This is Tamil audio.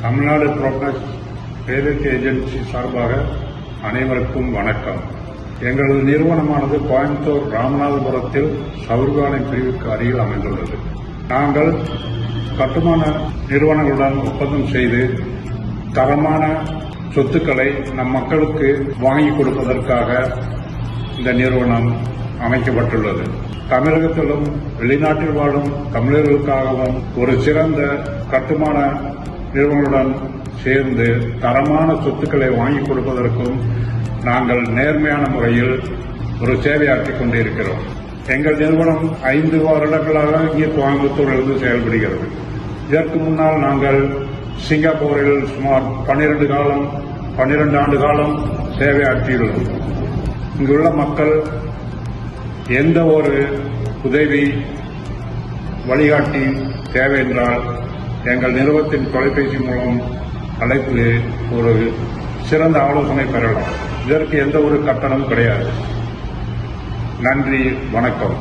Tamil Nadu brokers real estate agency சார்பாக அனைவருக்கும் வணக்கம். எங்களது நிறுவனமானது கோயம்புத்தூர் ராமநாதபுரத்தில் சவுர்காலை பிரிவுக்கு அருகில் அமைந்துள்ளது. நாங்கள் கட்டுமான நிறுவனங்களுடன் ஒப்பந்தம் செய்து தரமான சொத்துக்களை நம் மக்களுக்கு வாங்கி கொடுப்பதற்காக இந்த நிறுவனம் அமைக்கப்பட்டுள்ளது. தமிழகத்திலும் வெளிநாட்டில் வாழும் தமிழர்களுக்காகவும் ஒரு சிறந்த கட்டுமான நிறுவனங்களுடன் சேர்ந்து தரமான சொத்துக்களை வாங்கி கொடுப்பதற்கும் நாங்கள் நேர்மையான முறையில் ஒரு சேவையாற்றிக் கொண்டிருக்கிறோம். எங்கள் நிறுவனம் 5 வருடங்களாக இங்கே கோயம்புத்தூரிலிருந்து செயல்படுகிறது. இதற்கு முன்னால் நாங்கள் சிங்கப்பூரில் சுமார் 12 ஆண்டு காலம் சேவையாற்றியுள்ளோம். இங்குள்ள மக்கள் எந்த ஒரு உதவி வழிகாட்டி தேவை என்றால் எங்கள் நிறுவனத்தின் தொலைபேசி மூலம் அழைத்து ஒரு சிறந்த ஆலோசனை பெறலாம். இதற்கு எந்த ஒரு கட்டணமும் கிடையாது. நன்றி, வணக்கம்.